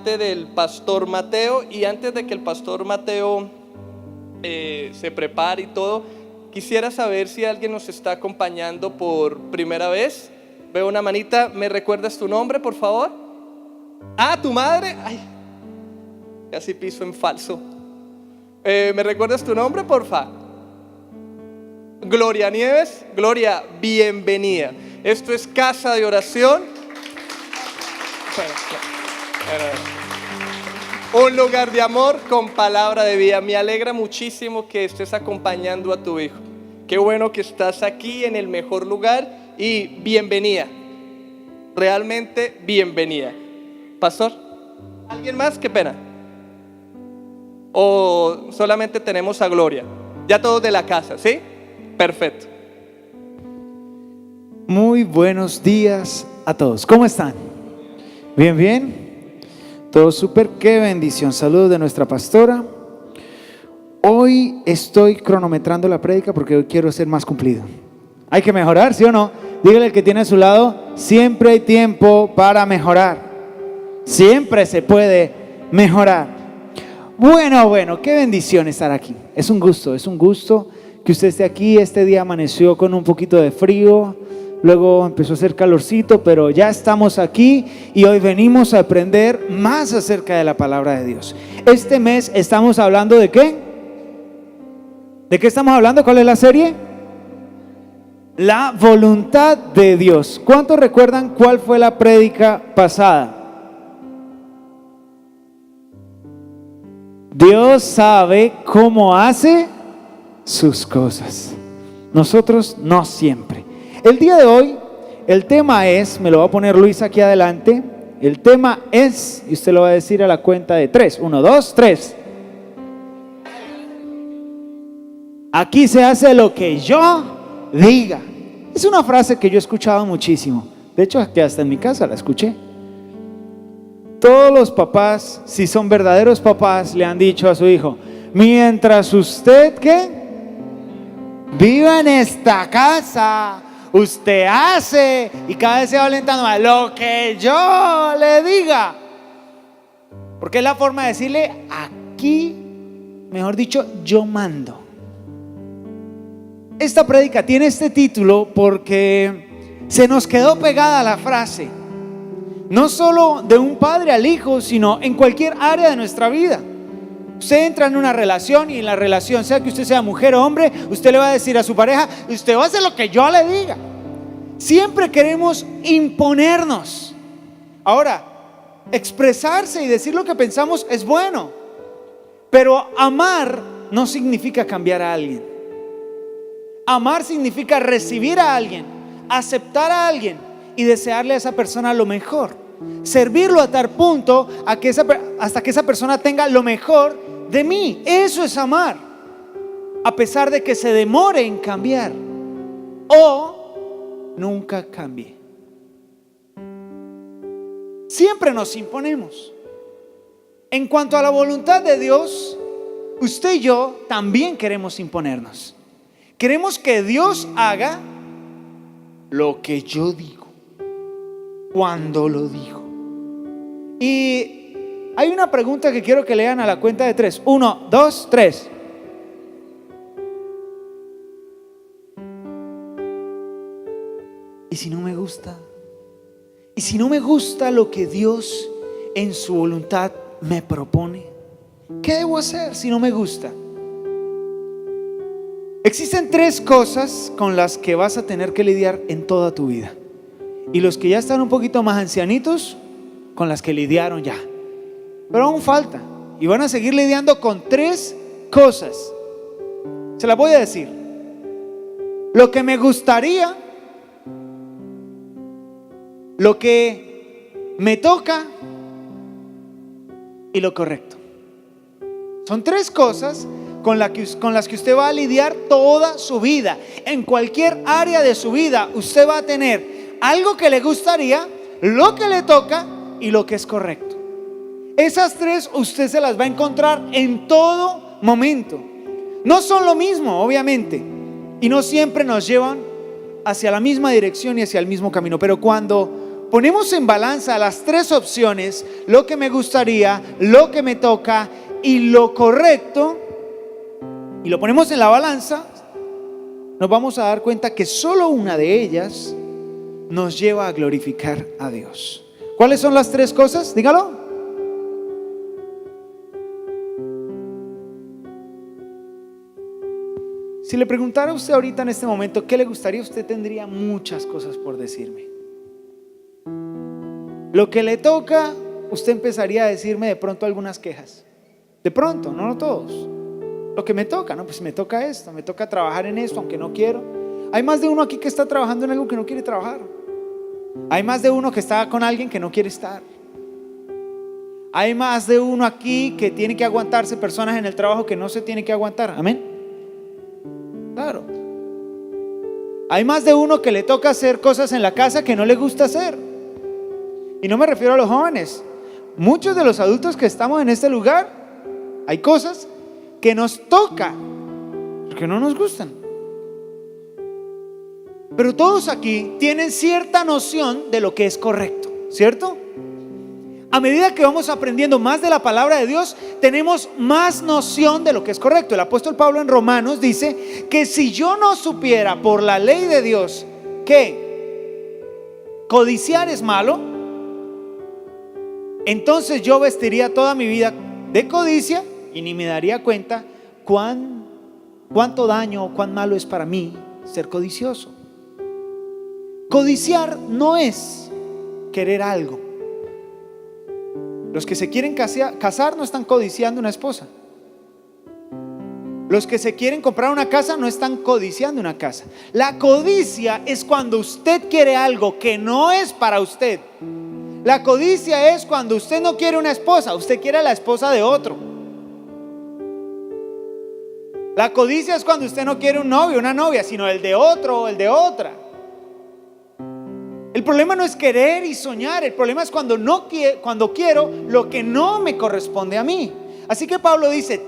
Del pastor Mateo, y antes de que el pastor Mateo se prepare y todo, quisiera saber si alguien nos está acompañando por primera vez. Veo una manita. ¿Me recuerdas tu nombre, por favor? ¿Tu madre? Ay, casi piso en falso. ¿Me recuerdas tu nombre, porfa? Gloria Nieves. Gloria, bienvenida. Esto es Casa de Oración. Un lugar de amor con palabra de vida. Me alegra muchísimo que estés acompañando a tu hijo. Qué bueno que estás aquí en el mejor lugar y bienvenida. Realmente bienvenida. Pastor, ¿alguien más? Qué pena. ¿O solamente tenemos a Gloria? Ya todos de la casa, ¿sí? Perfecto. Muy buenos días a todos. ¿Cómo están? Bien, bien. Todo súper, qué bendición. Saludos de nuestra pastora. Hoy estoy cronometrando la prédica porque hoy quiero ser más cumplido. Hay que mejorar, ¿sí o no? Dígale al que tiene a su lado, siempre hay tiempo para mejorar. Siempre se puede mejorar. Bueno, qué bendición estar aquí. Es un gusto que usted esté aquí. Este día amaneció con un poquito de frío. Luego empezó a hacer calorcito, pero ya estamos aquí y hoy venimos a aprender más acerca de la palabra de Dios. Este mes estamos hablando ¿de qué? ¿De qué estamos hablando? ¿Cuál es la serie? La voluntad de Dios. ¿Cuántos recuerdan cuál fue la prédica pasada? Dios sabe cómo hace sus cosas. Nosotros no siempre. El día de hoy, el tema es, me lo va a poner Luis aquí adelante. El tema es, y usted lo va a decir a la cuenta de 3. 1, 2, 3. Aquí se hace lo que yo diga. Es una frase que yo he escuchado muchísimo. De hecho, aquí hasta en mi casa la escuché. Todos los papás, si son verdaderos papás, le han dicho a su hijo: mientras usted, ¿qué? Viva en esta casa, usted hace, y cada vez se va alentando más, lo que yo le diga. Porque es la forma de decirle: aquí, mejor dicho, yo mando. Esta prédica tiene este título porque se nos quedó pegada la frase, no solo de un padre al hijo, sino en cualquier área de nuestra vida. Usted entra en una relación y en la relación, sea que usted sea mujer o hombre, usted le va a decir a su pareja: usted va a hacer lo que yo le diga. Siempre queremos imponernos. Ahora, expresarse y decir lo que pensamos es bueno, pero amar no significa cambiar a alguien. Amar significa recibir a alguien, aceptar a alguien y desearle a esa persona lo mejor. Servirlo a tal punto hasta que esa persona tenga lo mejor de mí. Eso es amar, a pesar de que se demore en cambiar o nunca cambie. Siempre nos imponemos. En cuanto a la voluntad de Dios, usted y yo también queremos imponernos. Queremos que Dios haga lo que yo digo, cuando lo digo. Y hay una pregunta que quiero que lean a la cuenta de 3. 1, 2, 3. ¿Y si no me gusta? ¿Y si no me gusta lo que Dios en su voluntad me propone? ¿Qué debo hacer si no me gusta? Existen 3 cosas con las que vas a tener que lidiar en toda tu vida. Y los que ya están un poquito más ancianitos, con las que lidiaron ya. Pero aún falta. Y van a seguir lidiando con 3 cosas. Se las voy a decir. Lo que me gustaría, lo que me toca y lo correcto. Son 3 cosas con las que usted va a lidiar toda su vida. En cualquier área de su vida usted va a tener algo que le gustaría, lo que le toca y lo que es correcto. Esas 3 usted se las va a encontrar en todo momento. No son lo mismo, obviamente, y no siempre nos llevan hacia la misma dirección y hacia el mismo camino. Pero cuando ponemos en balanza las tres opciones, lo que me gustaría, lo que me toca y lo correcto, y lo ponemos en la balanza, nos vamos a dar cuenta que solo una de ellas nos lleva a glorificar a Dios. ¿Cuáles son las tres cosas? Dígalo. Si le preguntara a usted ahorita en este momento qué le gustaría, usted tendría muchas cosas por decirme. Lo que le toca, usted empezaría a decirme de pronto algunas quejas. De pronto, no todos. Lo que me toca, no, pues me toca esto, me toca trabajar en esto, aunque no quiero. Hay más de uno aquí que está trabajando en algo que no quiere trabajar. Hay más de uno que está con alguien que no quiere estar. Hay más de uno aquí que tiene que aguantarse personas en el trabajo que no se tiene que aguantar. Amén. Claro. Hay más de uno que le toca hacer cosas en la casa que no le gusta hacer. Y no me refiero a los jóvenes. Muchos de los adultos que estamos en este lugar, hay cosas que nos toca porque no nos gustan. Pero todos aquí tienen cierta noción de lo que es correcto, ¿cierto? A medida que vamos aprendiendo más de la palabra de Dios, tenemos más noción de lo que es correcto. El apóstol Pablo en Romanos dice que si yo no supiera por la ley de Dios que codiciar es malo, entonces yo vestiría toda mi vida de codicia y ni me daría cuenta cuánto daño o cuán malo es para mí ser codicioso. Codiciar no es querer algo. Los que se quieren casar no están codiciando una esposa. Los que se quieren comprar una casa no están codiciando una casa. La codicia es cuando usted quiere algo que no es para usted. La codicia es cuando usted no quiere una esposa, usted quiere la esposa de otro. La codicia es cuando usted no quiere un novio, una novia, sino el de otro o el de otra. El problema no es querer y soñar, el problema es cuando quiero lo que no me corresponde a mí. Así que Pablo dice,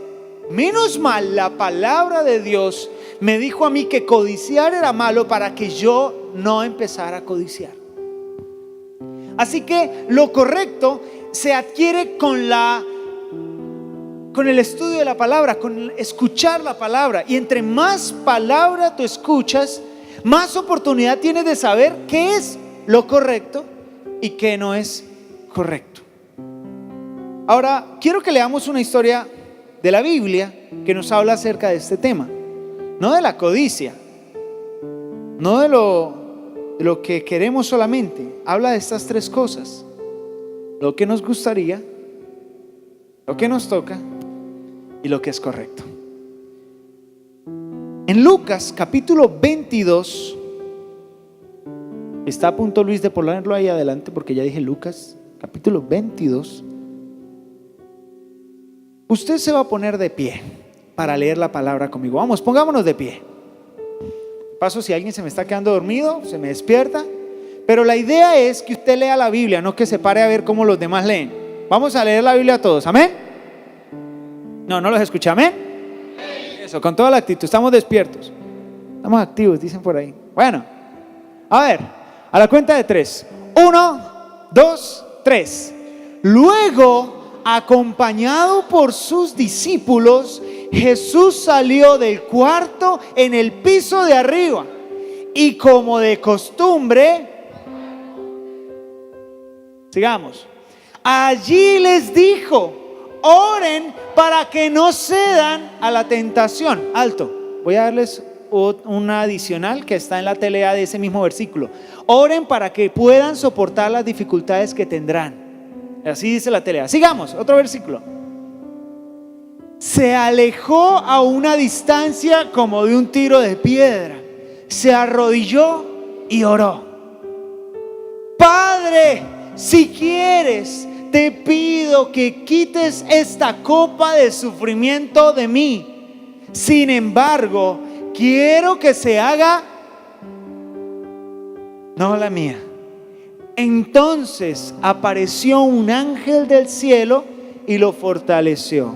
menos mal la palabra de Dios me dijo a mí que codiciar era malo para que yo no empezara a codiciar. Así que lo correcto se adquiere con el estudio de la palabra, con escuchar la palabra. Y entre más palabra tú escuchas, más oportunidad tienes de saber qué es lo correcto y qué no es correcto. Ahora, quiero que leamos una historia de la Biblia que nos habla acerca de este tema. No de la codicia, no de lo que queremos solamente. Habla de estas tres cosas: lo que nos gustaría, lo que nos toca y lo que es correcto. En Lucas capítulo 22, está a punto Luis de ponerlo ahí adelante porque ya dije Lucas capítulo 22. Usted se va a poner de pie para leer la palabra conmigo. Vamos, pongámonos de pie. Paso, si alguien se me está quedando dormido, se me despierta. Pero la idea es que usted lea la Biblia, no que se pare a ver cómo los demás leen. Vamos a leer la Biblia todos, ¿amén? No los escuché, ¿amén? Eso, con toda la actitud, estamos despiertos. Estamos activos, dicen por ahí. Bueno, a ver, a la cuenta de 3. 1, 2, 3. Luego, acompañado por sus discípulos, Jesús salió del cuarto en el piso de arriba y, como de costumbre, sigamos, allí les dijo: oren para que no cedan a la tentación. Alto, voy a darles una adicional que está en la telea de ese mismo versículo. Oren para que puedan soportar las dificultades que tendrán. Así dice la telea. Sigamos, otro versículo. Se alejó a una distancia como de un tiro de piedra. Se arrodilló y oró: Padre, si quieres, te pido que quites esta copa de sufrimiento de mí. Sin embargo, quiero que se haga, no la mía. Entonces apareció un ángel del cielo y lo fortaleció.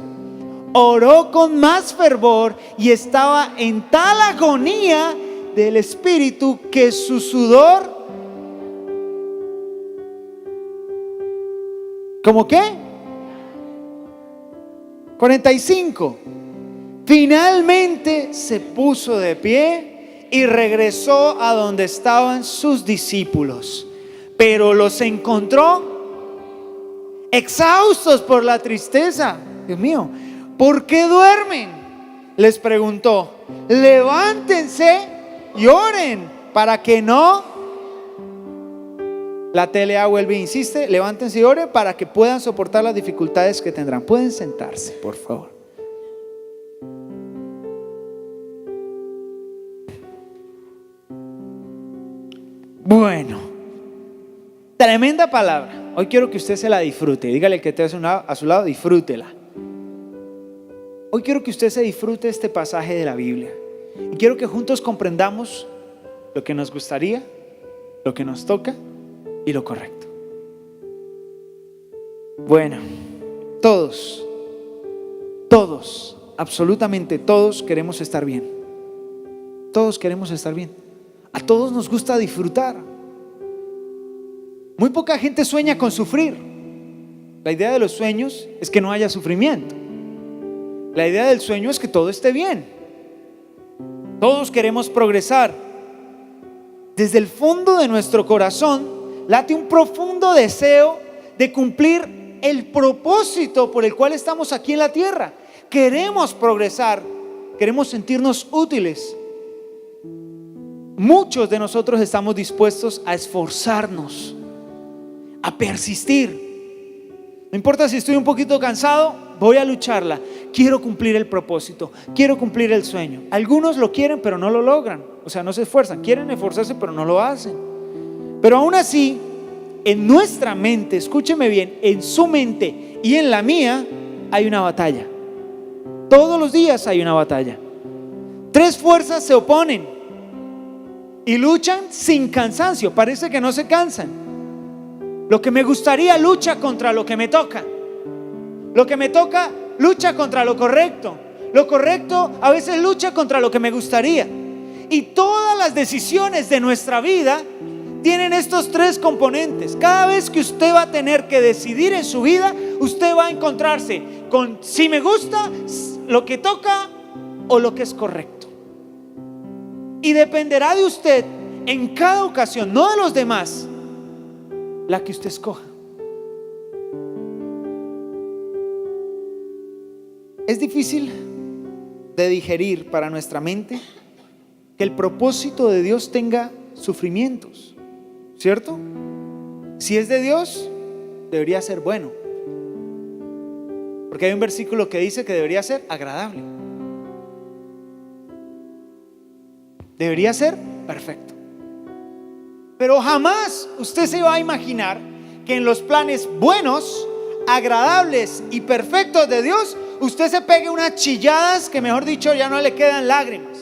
Oró con más fervor y estaba en tal agonía del espíritu que su sudor ¿Cómo qué? 45. Finalmente se puso de pie y regresó a donde estaban sus discípulos, pero los encontró exhaustos por la tristeza. Dios mío, ¿por qué duermen?, les preguntó. Levántense y oren para que no. La TLA vuelve e insiste: levántense y oren para que puedan soportar las dificultades que tendrán. Pueden sentarse, por favor. Bueno, tremenda palabra. Hoy quiero que usted se la disfrute. Dígale al que esté a su lado, disfrútela. Hoy quiero que usted se disfrute este pasaje de la Biblia. Y quiero que juntos comprendamos lo que nos gustaría, lo que nos toca y lo correcto. Bueno, todos, absolutamente todos queremos estar bien. Todos queremos estar bien. A todos nos gusta disfrutar. Muy poca gente sueña con sufrir. La idea de los sueños es que no haya sufrimiento. La idea del sueño es que todo esté bien. Todos queremos progresar. Desde el fondo de nuestro corazón late un profundo deseo de cumplir el propósito por el cual estamos aquí en la tierra. Queremos progresar, queremos sentirnos útiles. Muchos de nosotros estamos dispuestos a esforzarnos, a persistir. No importa si estoy un poquito cansado, voy a lucharla. Quiero cumplir el propósito, quiero cumplir el sueño. Algunos lo quieren pero no lo logran, o sea, no se esfuerzan. Quieren esforzarse pero no lo hacen. Pero aún así, en nuestra mente, escúcheme bien, en su mente y en la mía hay una batalla. Todos los días hay una batalla. Tres fuerzas se oponen y luchan sin cansancio. Parece que no se cansan. Lo que me gustaría lucha contra lo que me toca. Lo que me toca lucha contra lo correcto. Lo correcto a veces lucha contra lo que me gustaría. Y todas las decisiones de nuestra vida tienen estos tres componentes. Cada vez que usted va a tener que decidir en su vida, usted va a encontrarse con si me gusta lo que toca o lo que es correcto. Y dependerá de usted en cada ocasión, no de los demás, la que usted escoja. Es difícil de digerir para nuestra mente que el propósito de Dios tenga sufrimientos, ¿cierto? Si es de Dios, debería ser bueno, porque hay un versículo que dice que debería ser agradable, debería ser perfecto. Pero jamás usted se va a imaginar que en los planes buenos, agradables y perfectos de Dios, usted se pegue unas chilladas que, mejor dicho, ya no le quedan lágrimas.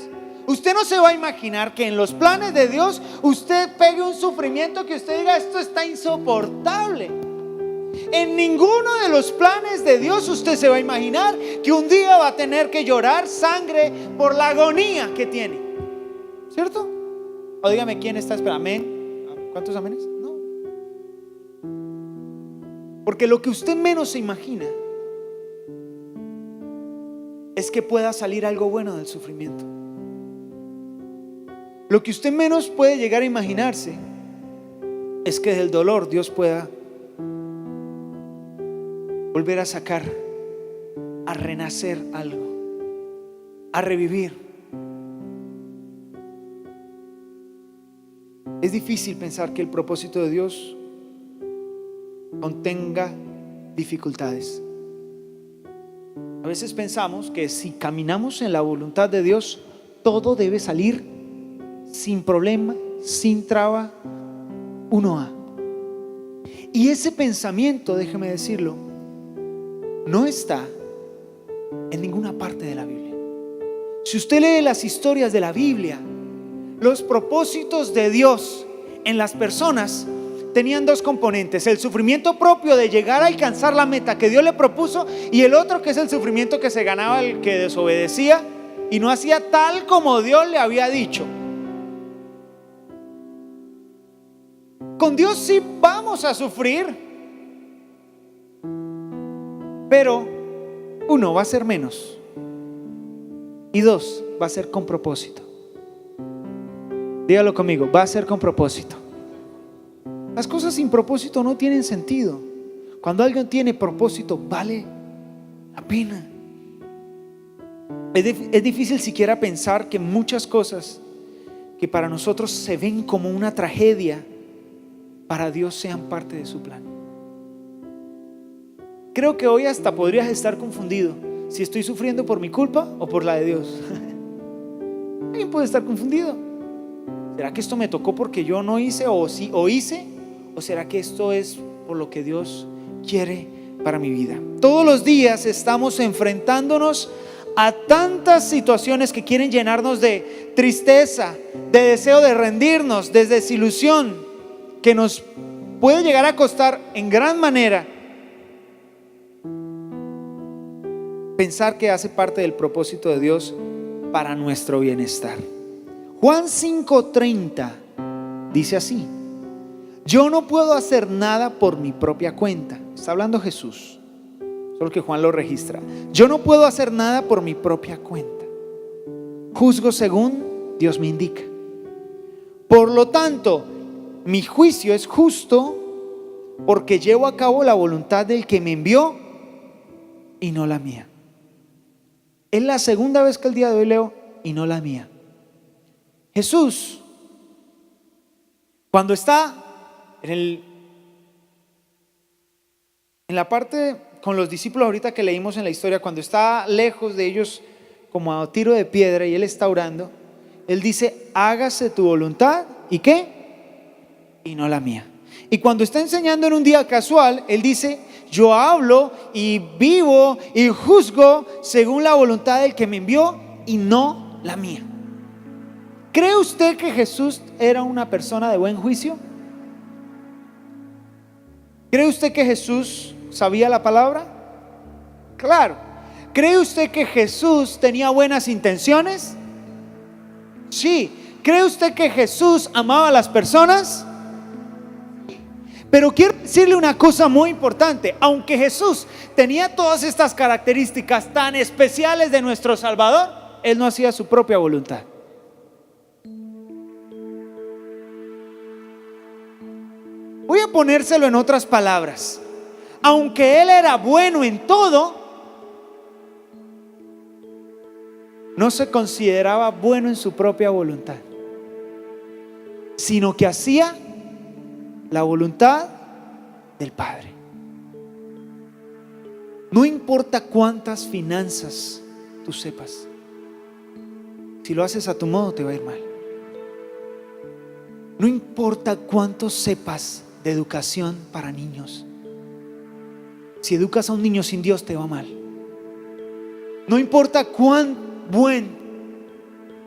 Usted no se va a imaginar que en los planes de Dios usted pegue un sufrimiento que usted diga: esto está insoportable. En ninguno de los planes de Dios usted se va a imaginar que un día va a tener que llorar sangre por la agonía que tiene, ¿cierto? O dígame quién está esperando. Amén. ¿Cuántos amenes? No. Porque lo que usted menos se imagina es que pueda salir algo bueno del sufrimiento. Lo que usted menos puede llegar a imaginarse es que del dolor Dios pueda volver a sacar, a renacer algo, a revivir. Es difícil pensar que el propósito de Dios contenga dificultades. A veces pensamos que si caminamos en la voluntad de Dios, todo debe salir sin problema, sin traba, 1A. Y ese pensamiento, déjeme decirlo, no está en ninguna parte de la Biblia. Si usted lee las historias de la Biblia, los propósitos de Dios en las personas tenían dos componentes: el sufrimiento propio de llegar a alcanzar la meta que Dios le propuso, y el otro, que es el sufrimiento que se ganaba el que desobedecía y no hacía tal como Dios le había dicho. Con Dios sí vamos a sufrir, Pero uno, va a ser menos, y dos, va a ser con propósito. Dígalo conmigo, va a ser con propósito. Las cosas sin propósito no tienen sentido. Cuando alguien tiene propósito, vale la pena. Es difícil siquiera pensar que muchas cosas que para nosotros se ven como una tragedia, para Dios sean parte de su plan. Creo que hoy hasta podrías estar confundido si estoy sufriendo por mi culpa o por la de Dios. Alguien puede estar confundido. ¿Será que esto me tocó porque yo no hice o sí o hice? ¿O será que esto es por lo que Dios quiere para mi vida? Todos los días estamos enfrentándonos a tantas situaciones que quieren llenarnos de tristeza, de deseo de rendirnos, de desilusión, que nos puede llegar a costar en gran manera pensar que hace parte del propósito de Dios para nuestro bienestar. Juan 5:30 dice así: yo no puedo hacer nada por mi propia cuenta. Está hablando Jesús, solo que Juan lo registra. Yo no puedo hacer nada por mi propia cuenta. Juzgo según Dios me indica. Por lo tanto, mi juicio es justo porque llevo a cabo la voluntad del que me envió y no la mía. Es la segunda vez que el día de hoy leo y no la mía. Jesús, cuando está en la parte con los discípulos ahorita que leímos en la historia, cuando está lejos de ellos como a tiro de piedra y Él está orando, Él dice: hágase tu voluntad, ¿y qué? Y no la mía. Y cuando está enseñando en un día casual, Él dice: yo hablo y vivo y juzgo según la voluntad del que me envió y no la mía. ¿Cree usted que Jesús era una persona de buen juicio? ¿Cree usted que Jesús sabía la palabra? Claro. ¿Cree usted que Jesús tenía buenas intenciones? Sí. ¿Cree usted que Jesús amaba a las personas? Pero quiero decirle una cosa muy importante. Aunque Jesús tenía todas estas características tan especiales de nuestro Salvador, Él no hacía su propia voluntad. Voy a ponérselo en otras palabras. Aunque Él era bueno en todo, no se consideraba bueno en su propia voluntad, sino que hacía la voluntad del Padre. No importa cuántas finanzas tú sepas, si lo haces a tu modo te va a ir mal. No importa cuánto sepas de educación para niños, si educas a un niño sin Dios te va mal. No importa cuán buen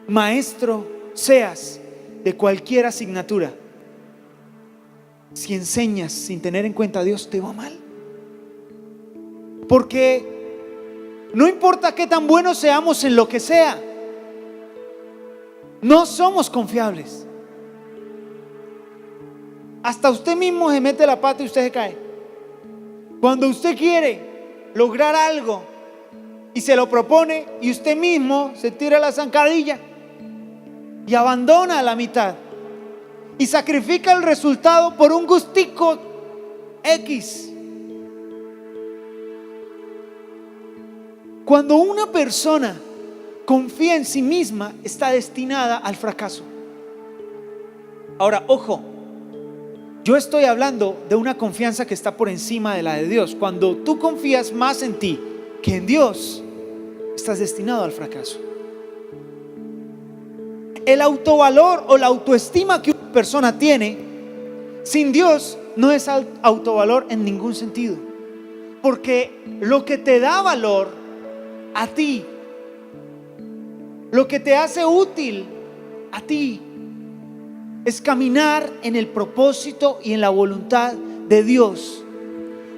maestro seas de cualquier asignatura, si enseñas sin tener en cuenta a Dios te va mal. Porque no importa qué tan buenos seamos en lo que sea, no somos confiables. Hasta usted mismo se mete la pata y usted se cae. Cuando usted quiere lograr algo y se lo propone y usted mismo se tira la zancadilla y abandona a la mitad y sacrifica el resultado por un gustico X. Cuando una persona confía en sí misma, está destinada al fracaso. Ahora, ojo, yo estoy hablando de una confianza que está por encima de la de Dios. Cuando tú confías más en ti que en Dios, estás destinado al fracaso. El autovalor o la autoestima que una persona tiene sin Dios no es autovalor en ningún sentido. Porque lo que te da valor a ti, lo que te hace útil a ti, es caminar en el propósito y en la voluntad de Dios.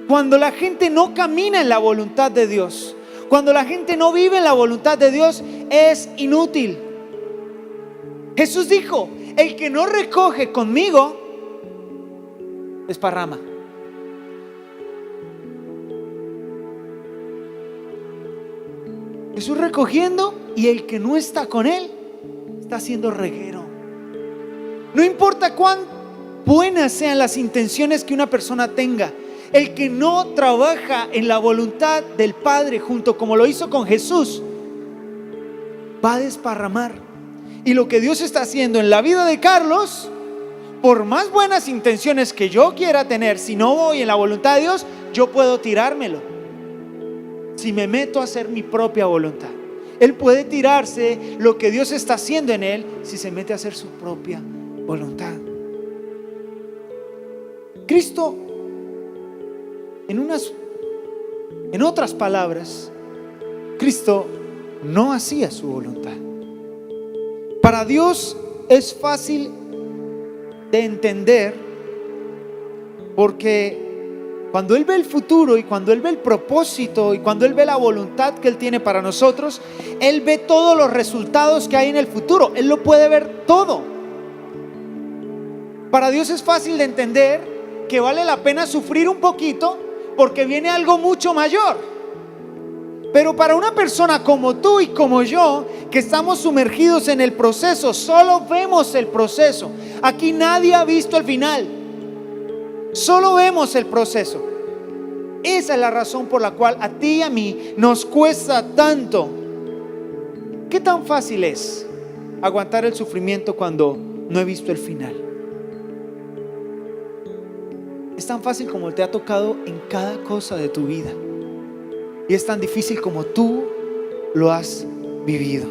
Cuando la gente no camina en la voluntad de Dios, cuando la gente no vive en la voluntad de Dios, es inútil. Jesús dijo: el que no recoge conmigo desparrama. Jesús recogiendo, y el que no está con Él está haciendo reguero. No importa cuán buenas sean las intenciones que una persona tenga, el que no trabaja en la voluntad del Padre junto como lo hizo con Jesús, va a desparramar. Y lo que Dios está haciendo en la vida de Carlos, por más buenas intenciones que yo quiera tener, si no voy en la voluntad de Dios, yo puedo tirármelo. Si me meto a hacer mi propia voluntad, él puede tirarse lo que Dios está haciendo en él si se mete a hacer su propia voluntad. Cristo, en otras palabras, Cristo no hacía su voluntad. Para Dios es fácil de entender, porque cuando Él ve el futuro y cuando Él ve el propósito y cuando Él ve la voluntad que Él tiene para nosotros, Él ve todos los resultados que hay en el futuro. Él lo puede ver todo. Para Dios es fácil de entender que vale la pena sufrir un poquito porque viene algo mucho mayor. Pero para una persona como tú y como yo, que estamos sumergidos en el proceso, solo vemos el proceso. Aquí nadie ha visto el final, solo vemos el proceso. Esa es la razón por la cual a ti y a mí nos cuesta tanto. ¿Qué tan fácil es aguantar el sufrimiento cuando no he visto el final? Es tan fácil como te ha tocado en cada cosa de tu vida. Y es tan difícil como tú lo has vivido.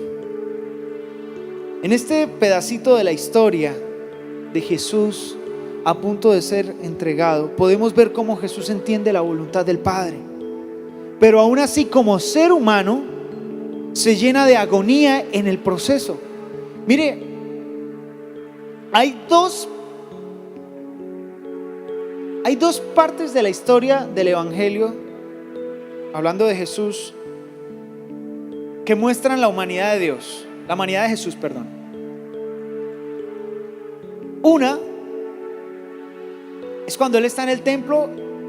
En este pedacito de la historia de Jesús a punto de ser entregado, podemos ver cómo Jesús entiende la voluntad del Padre. Pero aún así, como ser humano, se llena de agonía en el proceso. Mire, hay dos partes de la historia del Evangelio, hablando de Jesús, que muestran la humanidad de Dios, la humanidad de Jesús, perdón. Una es cuando Él está en el templo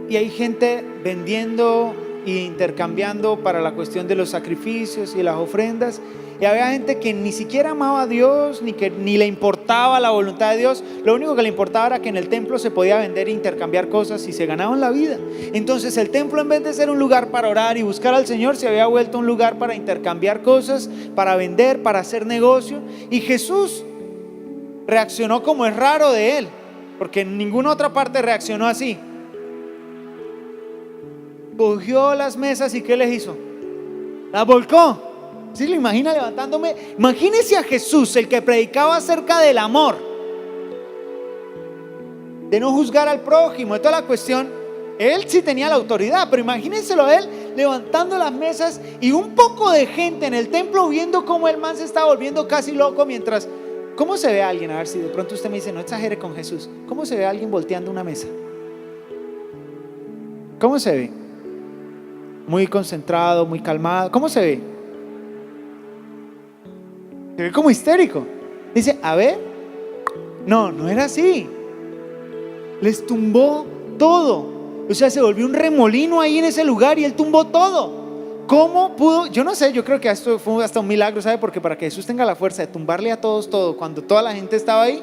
y hay gente vendiendo e intercambiando para la cuestión de los sacrificios y las ofrendas, y había gente que ni siquiera amaba a Dios, ni le importaba la voluntad de Dios. Lo único que le importaba era que en el templo se podía vender e intercambiar cosas y se ganaban la vida. Entonces el templo, en vez de ser un lugar para orar y buscar al Señor, se había vuelto un lugar para intercambiar cosas, para vender, para hacer negocio. Y Jesús reaccionó como es raro de Él, porque en ninguna otra parte reaccionó así. Cogió las mesas y ¿qué les hizo? Las volcó. ¿Sí lo imagina levantándome? Imagínese a Jesús, el que predicaba acerca del amor, de no juzgar al prójimo, de toda la cuestión. Él sí tenía la autoridad, pero imagínenselo a él levantando las mesas y un poco de gente en el templo viendo cómo el man se estaba volviendo casi loco mientras... ¿Cómo se ve a alguien? A ver si de pronto usted me dice, no exagere con Jesús. ¿Cómo se ve a alguien volteando una mesa? ¿Cómo se ve? Muy concentrado, muy calmado. ¿Cómo se ve? Se ve como histérico. Dice, a ver, no era así. Les tumbó todo. O sea, se volvió un remolino ahí en ese lugar y él tumbó todo. ¿Cómo pudo? Yo no sé, yo creo que esto fue hasta un milagro, ¿sabe? Porque para que Jesús tenga la fuerza de tumbarle a todos todo, cuando toda la gente estaba ahí,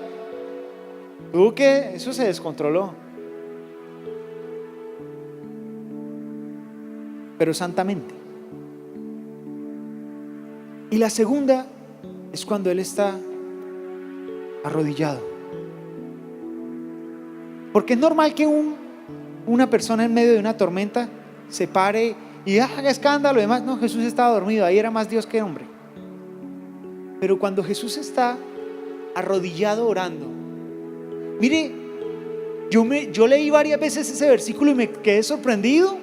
tuvo que, eso se descontroló. Pero santamente. Y la segunda es cuando Él está arrodillado. Porque es normal que una persona en medio de una tormenta se pare y haga escándalo y demás. No, Jesús estaba dormido, ahí era más Dios que hombre. Pero cuando Jesús está arrodillado orando, mire, yo leí varias veces ese versículo y me quedé sorprendido.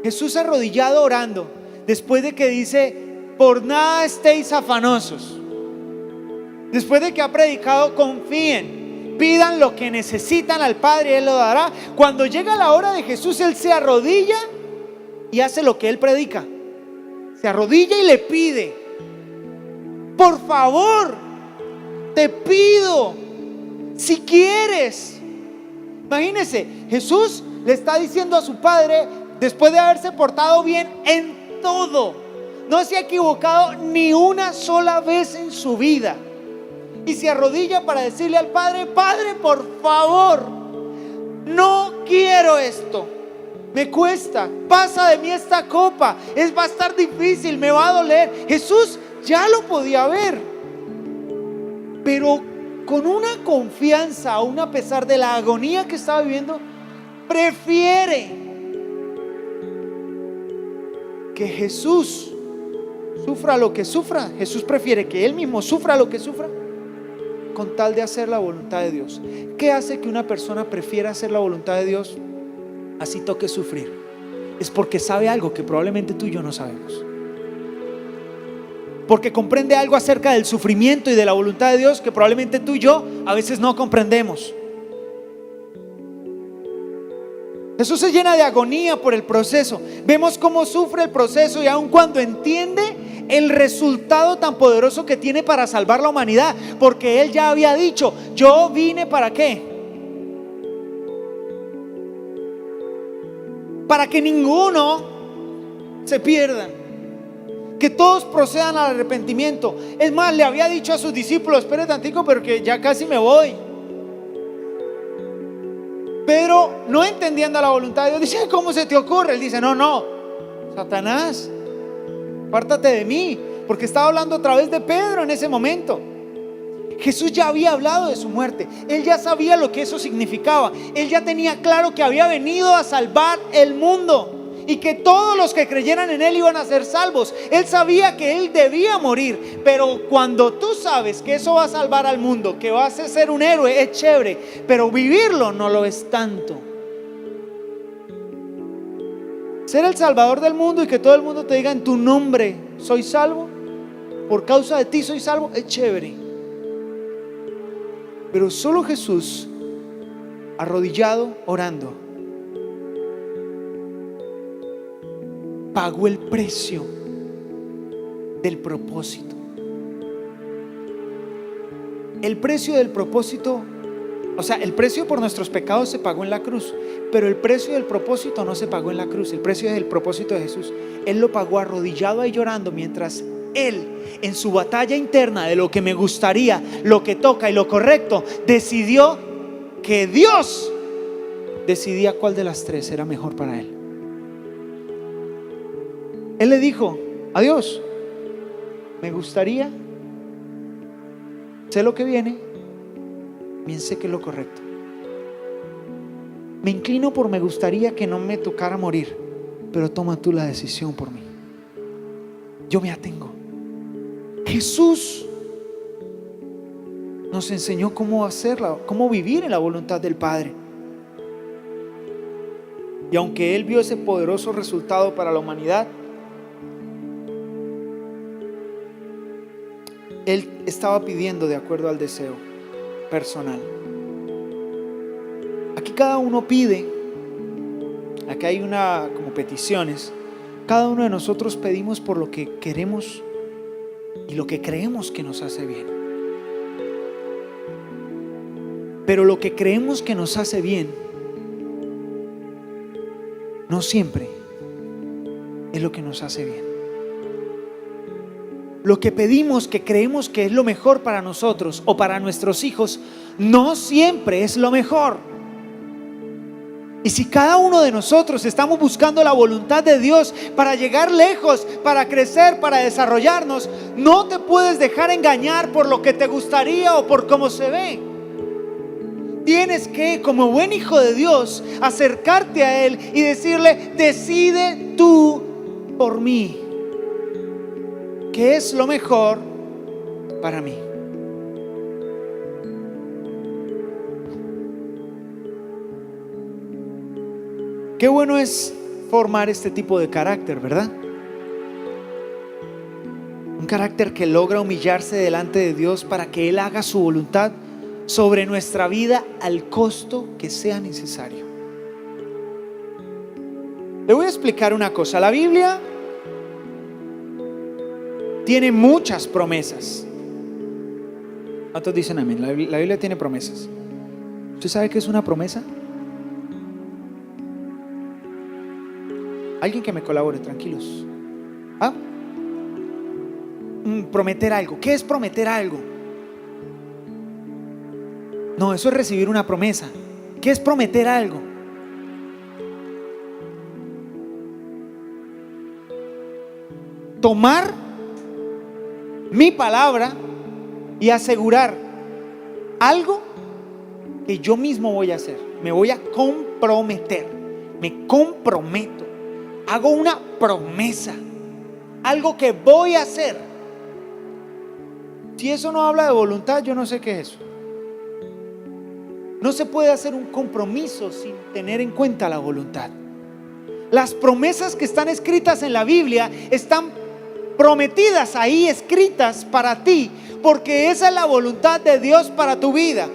Jesús arrodillado orando, después de que dice, por nada estéis afanosos. Después de que ha predicado, confíen, pidan lo que necesitan al Padre y Él lo dará. Cuando llega la hora de Jesús, Él se arrodilla y hace lo que Él predica. Se arrodilla y le pide, por favor, te pido, si quieres. Imagínense, Jesús le está diciendo a su Padre, después de haberse portado bien en todo. No se ha equivocado ni una sola vez en su vida. Y se arrodilla para decirle al Padre: Padre, por favor, no quiero esto. Me cuesta, pasa de mí esta copa, va a estar difícil, me va a doler. Jesús ya lo podía ver, pero con una confianza, aún a pesar de la agonía que estaba viviendo, prefiere que Jesús sufra lo que sufra. Jesús prefiere que Él mismo sufra lo que sufra con tal de hacer la voluntad de Dios. ¿Qué hace que una persona prefiera hacer la voluntad de Dios así toque sufrir? Es porque sabe algo que probablemente tú y yo no sabemos. Porque comprende algo acerca del sufrimiento y de la voluntad de Dios que probablemente tú y yo a veces no comprendemos. Jesús se llena de agonía por el proceso. Vemos cómo sufre el proceso y aun cuando entiende el resultado tan poderoso que tiene para salvar la humanidad, porque Él ya había dicho: yo vine ¿para qué? Para que ninguno se pierda, que todos procedan al arrepentimiento. Es más, le había dicho a sus discípulos: espere tantico porque ya casi me voy. Pedro, no entendiendo la voluntad de Dios, dice: ¿cómo se te ocurre? Él dice: no, Satanás, apártate de mí, porque estaba hablando a través de Pedro en ese momento. Jesús ya había hablado de su muerte. Él ya sabía lo que eso significaba. Él ya tenía claro que había venido a salvar el mundo y que todos los que creyeran en Él iban a ser salvos. Él sabía que Él debía morir, pero cuando tú sabes que eso va a salvar al mundo, que vas a ser un héroe, es chévere, pero vivirlo no lo es tanto. Ser el salvador del mundo y que todo el mundo te diga: en tu nombre soy salvo, por causa de ti soy salvo, es chévere. Pero solo Jesús, arrodillado, orando, pagó el precio del propósito. El precio del propósito, o sea, el precio por nuestros pecados se pagó en la cruz, pero el precio del propósito no se pagó en la cruz. El precio del propósito de Jesús, Él lo pagó arrodillado y llorando, mientras Él, en su batalla interna de lo que me gustaría, lo que toca y lo correcto, decidió que Dios decidía cuál de las tres era mejor para Él. Él le dijo a Dios: me gustaría, sé lo que viene, bien sé que es lo correcto. Me inclino por me gustaría que no me tocara morir, pero toma tú la decisión por mí. Yo me atengo. Jesús nos enseñó cómo hacerla, cómo vivir en la voluntad del Padre. Y aunque Él vio ese poderoso resultado para la humanidad, Él estaba pidiendo de acuerdo al deseo personal. Aquí cada uno pide. Aquí hay como peticiones. Cada uno de nosotros pedimos por lo que queremos y lo que creemos que nos hace bien. Pero lo que creemos que nos hace bien no siempre es lo que nos hace bien. Lo que pedimos, que creemos que es lo mejor para nosotros o para nuestros hijos, no siempre es lo mejor. Y si cada uno de nosotros estamos buscando la voluntad de Dios para llegar lejos, para crecer, para desarrollarnos, no te puedes dejar engañar por lo que te gustaría o por cómo se ve. Tienes que, como buen hijo de Dios, acercarte a Él y decirle: decide tú por mí, ¿qué es lo mejor para mí? Qué bueno es formar este tipo de carácter, ¿verdad? Un carácter que logra humillarse delante de Dios para que Él haga su voluntad sobre nuestra vida al costo que sea necesario. Le voy a explicar una cosa. La Biblia tiene muchas promesas. ¿Cuántos dicen amén? La Biblia tiene promesas. ¿Usted sabe qué es una promesa? Alguien que me colabore, tranquilos. ¿Ah? Prometer algo. ¿Qué es prometer algo? No, eso es recibir una promesa. ¿Qué es prometer algo? Tomar mi palabra y asegurar algo que yo mismo voy a hacer. Me voy a comprometer. Me comprometo. Hago una promesa. Algo que voy a hacer. Si eso no habla de voluntad, yo no sé qué es eso. No se puede hacer un compromiso sin tener en cuenta la voluntad. Las promesas que están escritas en la Biblia están prometidas ahí, escritas para ti, porque esa es la voluntad de Dios para tu vida.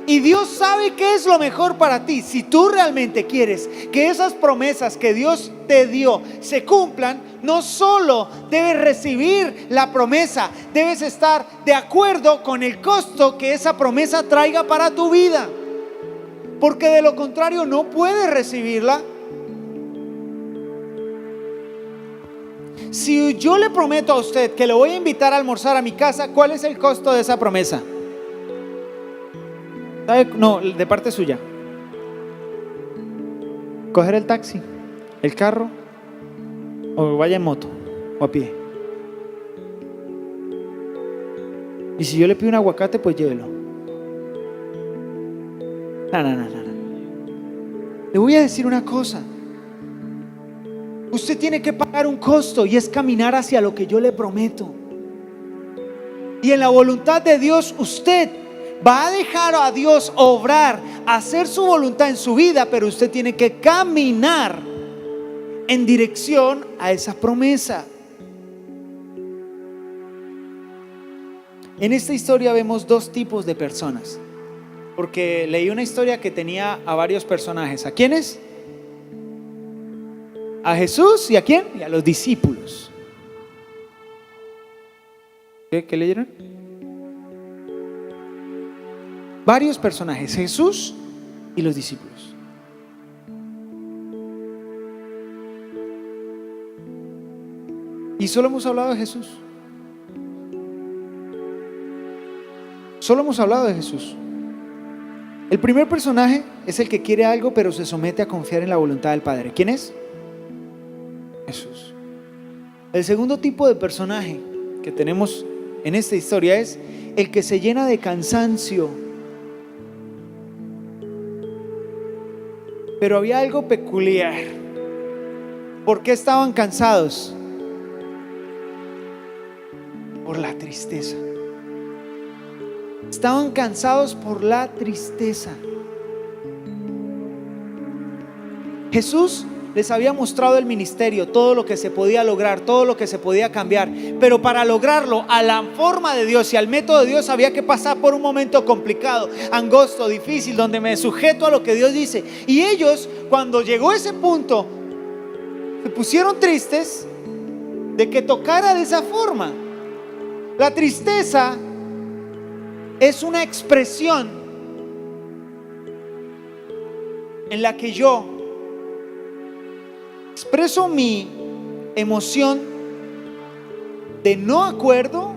Y Dios sabe qué es lo mejor para ti. Si tú realmente quieres que esas promesas que Dios te dio se cumplan, no solo debes recibir la promesa, debes estar de acuerdo con el costo que esa promesa traiga para tu vida, porque de lo contrario no puedes recibirla. Si yo le prometo a usted que le voy a invitar a almorzar a mi casa, ¿cuál es el costo de esa promesa? ¿Sabe? No, de parte suya. Coger el taxi, el carro, o vaya en moto o a pie. Y si yo le pido un aguacate, pues llévelo. No. Le voy a decir una cosa. Usted tiene que pagar un costo, y es caminar hacia lo que yo le prometo. Y en la voluntad de Dios, usted va a dejar a Dios obrar, hacer su voluntad en su vida, pero usted tiene que caminar en dirección a esa promesa. En esta historia vemos dos tipos de personas, porque leí una historia que tenía a varios personajes. ¿A quiénes? A Jesús, ¿y a quién? Y a los discípulos. ¿Qué leyeron? Varios personajes, Jesús y los discípulos. Y solo hemos hablado de Jesús. Solo hemos hablado de Jesús. El primer personaje es el que quiere algo, pero se somete a confiar en la voluntad del Padre. ¿Quién es? Jesús. El segundo tipo de personaje que tenemos en esta historia es el que se llena de cansancio. Pero había algo peculiar. ¿Por qué estaban cansados? Por la tristeza. Estaban cansados por la tristeza. Jesús les había mostrado el ministerio, todo lo que se podía lograr, todo lo que se podía cambiar, pero para lograrlo a la forma de Dios y al método de Dios había que pasar por un momento complicado, angosto, difícil, donde me sujeto a lo que Dios dice. Y ellos, cuando llegó ese punto, se pusieron tristes de que tocara de esa forma. La tristeza es una expresión en la que yo expreso mi emoción de no acuerdo,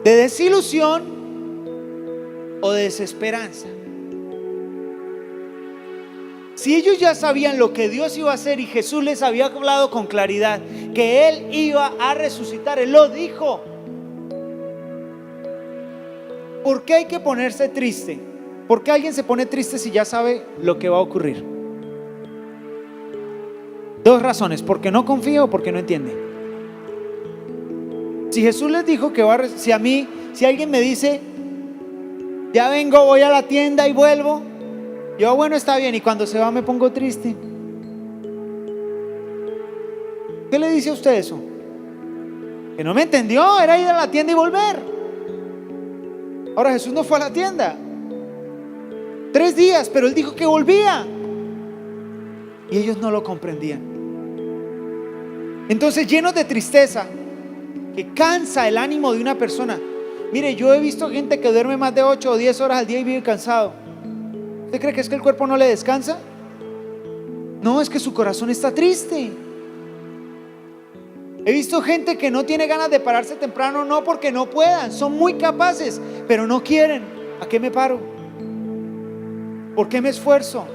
de desilusión o de desesperanza. Si ellos ya sabían lo que Dios iba a hacer y Jesús les había hablado con claridad que Él iba a resucitar, Él lo dijo. ¿Por qué hay que ponerse triste? ¿Por qué alguien se pone triste si ya sabe lo que va a ocurrir? Dos razones: porque no confía o porque no entiende. Si Jesús les dijo que va a si alguien me dice, ya vengo, voy a la tienda y vuelvo, yo, bueno, está bien, y cuando se va me pongo triste. ¿Qué le dice a usted eso? Que no me entendió, era ir a la tienda y volver. Ahora Jesús no fue a la tienda 3 días, pero Él dijo que volvía, y ellos no lo comprendían. Entonces, llenos de tristeza que cansa el ánimo de una persona. Mire, yo he visto gente que duerme más de 8 o 10 horas al día y vive cansado. ¿Usted cree que es que el cuerpo no le descansa? No, es que su corazón está triste. He visto gente que no tiene ganas de pararse temprano, no porque no puedan, son muy capaces, pero no quieren. ¿A qué me paro? ¿Por qué me esfuerzo?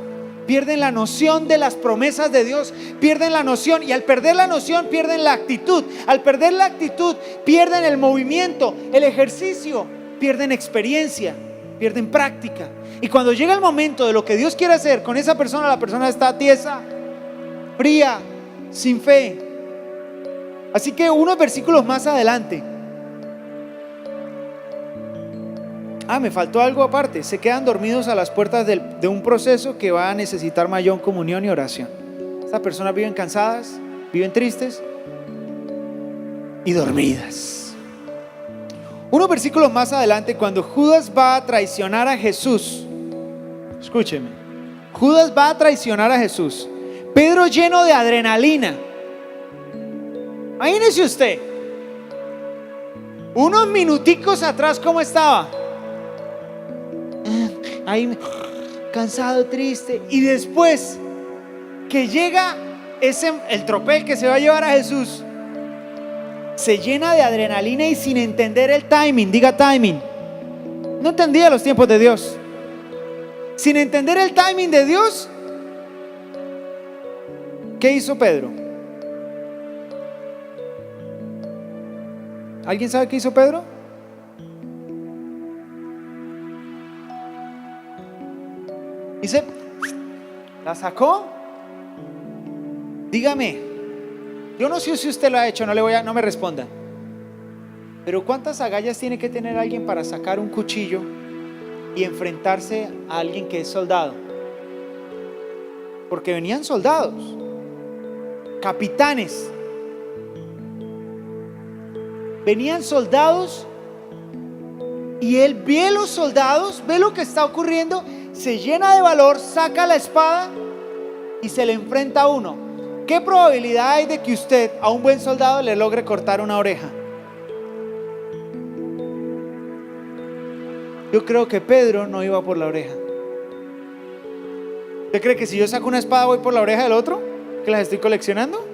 Pierden la noción de las promesas de Dios, pierden la noción, y al perder la noción pierden la actitud. Al perder la actitud pierden el movimiento, el ejercicio, pierden experiencia, pierden práctica. Y cuando llega el momento de lo que Dios quiere hacer con esa persona, la persona está tiesa, fría, sin fe. Así que unos versículos más adelante, me faltó algo aparte. Se quedan dormidos a las puertas de un proceso que va a necesitar mayor comunión y oración. Estas personas viven cansadas, viven tristes y dormidas. Unos versículos más adelante, cuando Judas va a traicionar a Jesús, escúcheme, Judas va a traicionar a Jesús. Pedro, lleno de adrenalina, imagínese usted, unos minuticos atrás, ¿cómo estaba? Ahí cansado, triste. Y después que llega el tropel que se va a llevar a Jesús, se llena de adrenalina y sin entender el timing. Diga timing. No entendía los tiempos de Dios. Sin entender el timing de Dios, ¿qué hizo Pedro? ¿Alguien sabe qué hizo Pedro? Dice, la sacó. Dígame, yo no sé si usted lo ha hecho, no me responda. Pero ¿cuántas agallas tiene que tener alguien para sacar un cuchillo y enfrentarse a alguien que es soldado? Porque venían soldados, capitanes. Venían soldados y él ve a los soldados, ve lo que está ocurriendo, se llena de valor, saca la espada y se le enfrenta a uno. ¿Qué probabilidad hay de que usted a un buen soldado le logre cortar una oreja? Yo creo que Pedro no iba por la oreja. ¿Usted cree que si yo saco una espada voy por la oreja del otro? ¿Que las estoy coleccionando?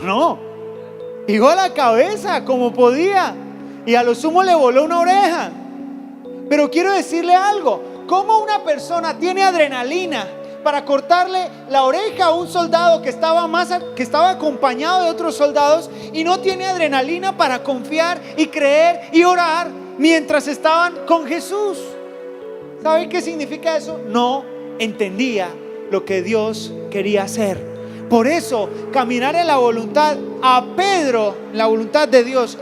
No, iba a la cabeza como podía y a lo sumo le voló una oreja. Pero quiero decirle algo, ¿cómo una persona tiene adrenalina para cortarle la oreja a un soldado que estaba acompañado de otros soldados, y no tiene adrenalina para confiar y creer y orar mientras estaban con Jesús? ¿Sabe qué significa eso? No entendía lo que Dios quería hacer. Por eso caminar en la voluntad a Pedro, la voluntad de Dios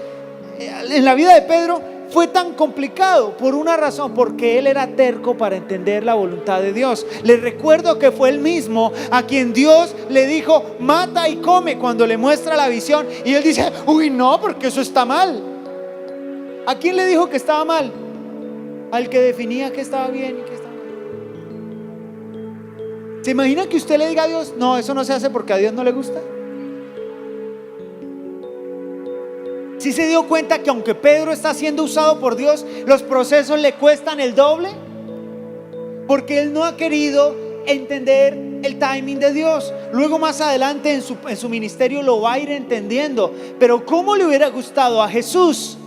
en la vida de Pedro fue tan complicado por una razón, porque él era terco para entender la voluntad de Dios. Les recuerdo que fue él mismo a quien Dios le dijo mata y come cuando le muestra la visión, y él dice uy no, porque eso está mal. ¿A quién le dijo que estaba mal? Al que definía que estaba bien y que estaba mal. ¿Se imagina que usted le diga a Dios no, eso no se hace porque a Dios no le gusta? ¿Sí se dio cuenta que aunque Pedro está siendo usado por Dios, los procesos le cuestan el doble? Porque él no ha querido entender el timing de Dios. Luego más adelante en su ministerio lo va a ir entendiendo. Pero ¿cómo le hubiera gustado a Jesús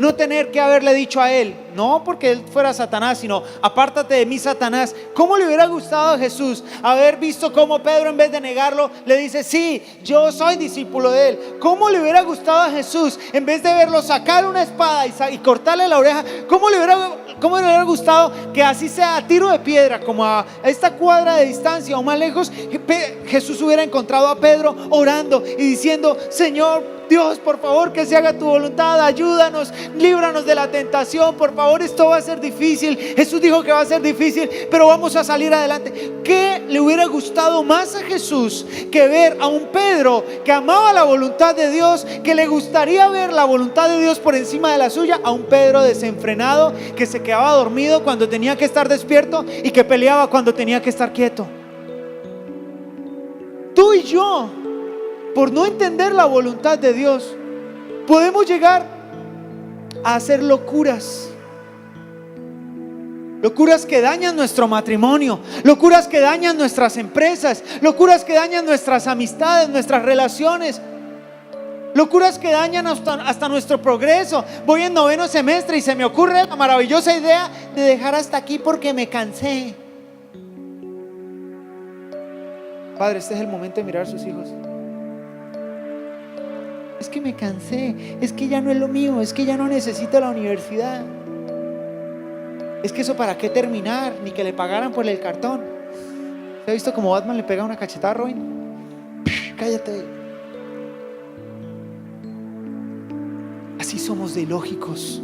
no tener que haberle dicho a él, no porque él fuera Satanás, sino apártate de mí, Satanás? ¿Cómo le hubiera gustado a Jesús haber visto cómo Pedro, en vez de negarlo, le dice sí, yo soy discípulo de él? ¿Cómo le hubiera gustado a Jesús, en vez de verlo sacar una espada y cortarle la oreja, cómo le hubiera gustado que así sea a tiro de piedra, como a esta cuadra de distancia o más lejos, Jesús hubiera encontrado a Pedro orando y diciendo Señor Dios, por favor, que se haga tu voluntad, ayúdanos, líbranos de la tentación, por favor, esto va a ser difícil. Jesús dijo que va a ser difícil, pero vamos a salir adelante. ¿Qué le hubiera gustado más a Jesús que ver a un Pedro que amaba la voluntad de Dios, que le gustaría ver la voluntad de Dios por encima de la suya, a un Pedro desenfrenado que se quedaba dormido cuando tenía que estar despierto y que peleaba cuando tenía que estar quieto? Tú y yo, por no entender la voluntad de Dios, podemos llegar a hacer locuras que dañan nuestro matrimonio, locuras que dañan nuestras empresas, locuras que dañan nuestras amistades, nuestras relaciones, locuras que dañan hasta nuestro progreso. Voy en 9º semestre y se me ocurre la maravillosa idea de dejar hasta aquí porque me cansé. Padre, este es el momento de mirar a sus hijos. Es que me cansé, es que ya no es lo mío, es que ya no necesito la universidad. Es que eso para qué terminar, ni que le pagaran por el cartón. ¿Se ha visto cómo Batman le pega una cachetada a Robin? Cállate. Así somos de ilógicos.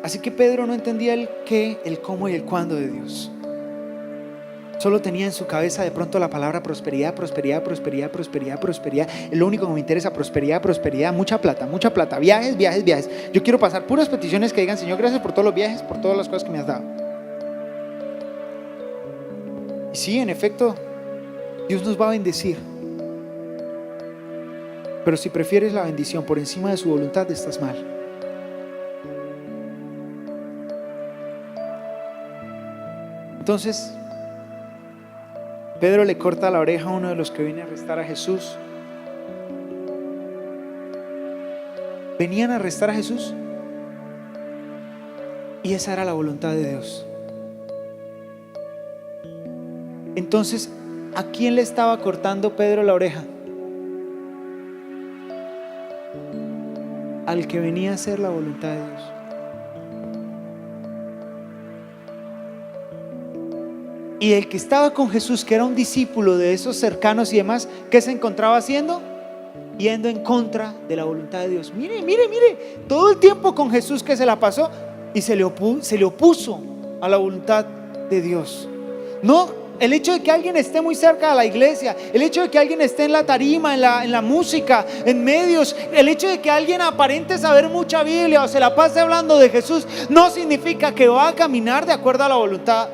Así que Pedro no entendía el qué, el cómo y el cuándo de Dios. Solo tenía en su cabeza de pronto la palabra prosperidad, prosperidad, prosperidad, prosperidad, prosperidad. Es lo único que me interesa, prosperidad, prosperidad, mucha plata, viajes, viajes, viajes. Yo quiero pasar puras peticiones que digan: Señor, gracias por todos los viajes, por todas las cosas que me has dado. Y sí, en efecto, Dios nos va a bendecir. Pero si prefieres la bendición por encima de su voluntad, estás mal. Entonces, Pedro le corta la oreja a uno de los que viene a arrestar a Jesús. Venían a arrestar a Jesús y esa era la voluntad de Dios. Entonces, ¿a quién le estaba cortando Pedro la oreja? Al que venía a hacer la voluntad de Dios. Y el que estaba con Jesús, que era un discípulo de esos cercanos y demás, ¿qué se encontraba haciendo? Yendo en contra de la voluntad de Dios. Mire, todo el tiempo con Jesús que se la pasó y se le opuso a la voluntad de Dios. No, el hecho de que alguien esté muy cerca de la iglesia, el hecho de que alguien esté en la tarima, en la música, en medios, el hecho de que alguien aparente saber mucha Biblia o se la pase hablando de Jesús, no significa que va a caminar de acuerdo a la voluntad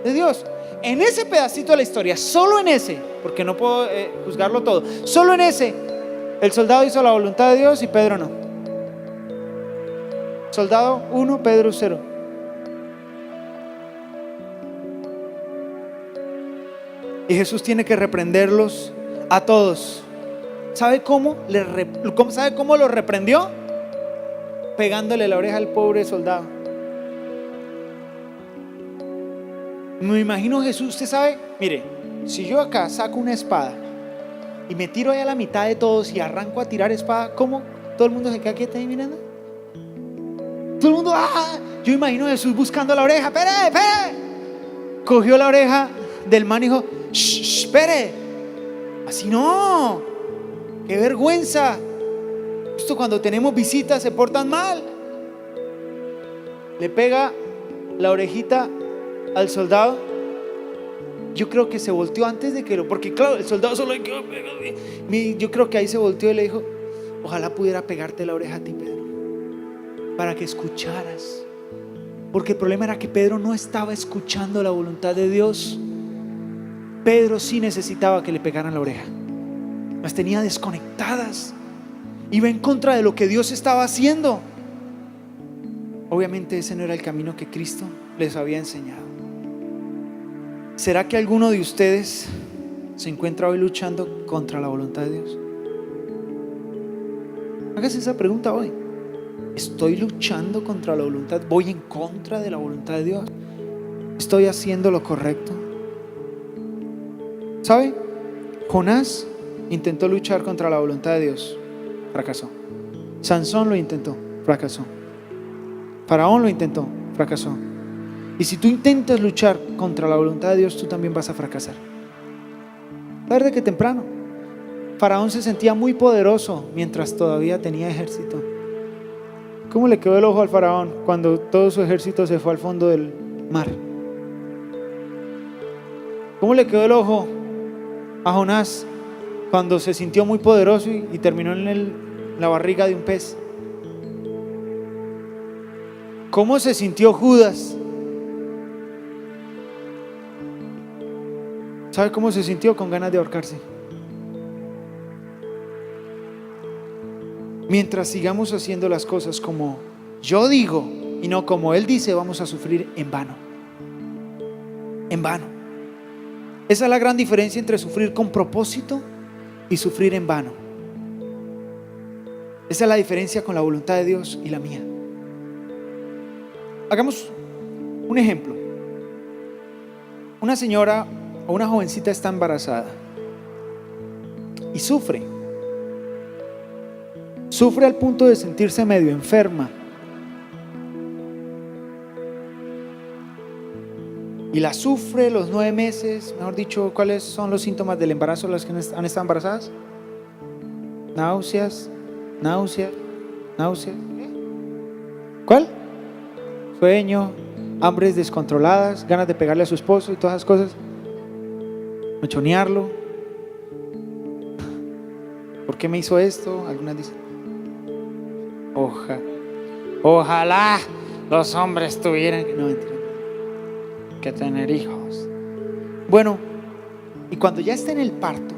de Dios. En ese pedacito de la historia, solo en ese, porque no puedo juzgarlo todo, solo en ese, el soldado hizo la voluntad de Dios y Pedro no. Soldado 1, Pedro 0. Y Jesús tiene que reprenderlos a todos. ¿Sabe cómo? ¿Sabe cómo los reprendió? Pegándole la oreja al pobre soldado. Me imagino Jesús, usted sabe, mire, si yo acá saco una espada y me tiro ahí a la mitad de todos y arranco a tirar espada, ¿cómo? Todo el mundo se queda quieto ahí mirando. Todo el mundo, yo imagino a Jesús buscando la oreja. ¡Espere! Cogió la oreja del man y dijo: espere, así no, qué vergüenza. Justo cuando tenemos visitas se portan mal. Le pega la orejita al soldado. Yo creo que se volteó antes de que porque claro, el soldado solo yo creo que ahí se volteó y le dijo: ojalá pudiera pegarte la oreja a ti, Pedro, para que escucharas. Porque el problema era que Pedro no estaba escuchando la voluntad de Dios. Pedro sí necesitaba que le pegaran la oreja, las tenía desconectadas, iba en contra de lo que Dios estaba haciendo. Obviamente ese no era el camino que Cristo les había enseñado. ¿Será que alguno de ustedes se encuentra hoy luchando contra la voluntad de Dios? Hágase esa pregunta hoy. ¿Estoy luchando contra la voluntad? ¿Voy en contra de la voluntad de Dios? ¿Estoy haciendo lo correcto? ¿Sabe? Jonás intentó luchar contra la voluntad de Dios, fracasó. Sansón lo intentó, fracasó. Faraón lo intentó, fracasó. Y si tú intentas luchar contra la voluntad de Dios, tú también vas a fracasar, tarde que temprano. Faraón se sentía muy poderoso mientras todavía tenía ejército. ¿Cómo le quedó el ojo al faraón cuando todo su ejército se fue al fondo del mar? ¿Cómo le quedó el ojo a Jonás cuando se sintió muy poderoso y terminó en la barriga de un pez? ¿Cómo se sintió Judas? ¿Sabe cómo se sintió? Con ganas de ahorcarse. Mientras sigamos haciendo las cosas como yo digo y no como Él dice, vamos a sufrir en vano. En vano. Esa es la gran diferencia entre sufrir con propósito y sufrir en vano. Esa es la diferencia con la voluntad de Dios y la mía. Hagamos un ejemplo. Una señora o una jovencita está embarazada y sufre al punto de sentirse medio enferma, y la sufre los 9 meses. Mejor dicho, ¿cuáles son los síntomas del embarazo de las que han estado embarazadas? Náuseas. ¿Cuál? Sueño, hambres descontroladas, ganas de pegarle a su esposo y todas esas cosas, mochonearlo. ¿Por qué me hizo esto? Algunas dicen, ojalá los hombres tuvieran que tener hijos. Bueno, y cuando ya está en el parto,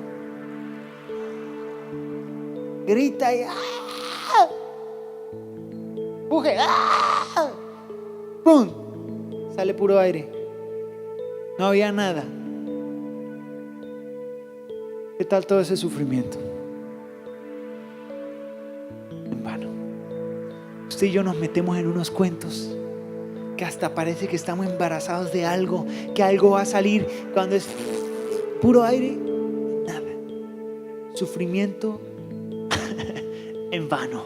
grita y empuje, ¡pum! Sale puro aire. No había nada. ¿Qué tal todo ese sufrimiento? En vano. Usted y yo nos metemos en unos cuentos que hasta parece que estamos embarazados de algo, que algo va a salir, cuando es puro aire, nada. Sufrimiento en vano.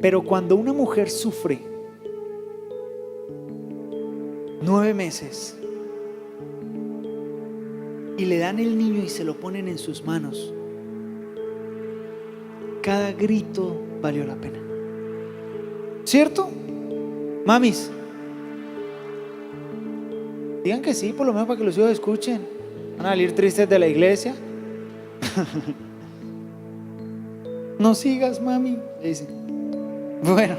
Pero cuando una mujer sufre 9 meses y le dan el niño y se lo ponen en sus manos, cada grito valió la pena. ¿Cierto? Mamis, digan que sí, por lo menos para que los hijos escuchen. Van a salir tristes de la iglesia. No sigas, mami, le dicen. Bueno,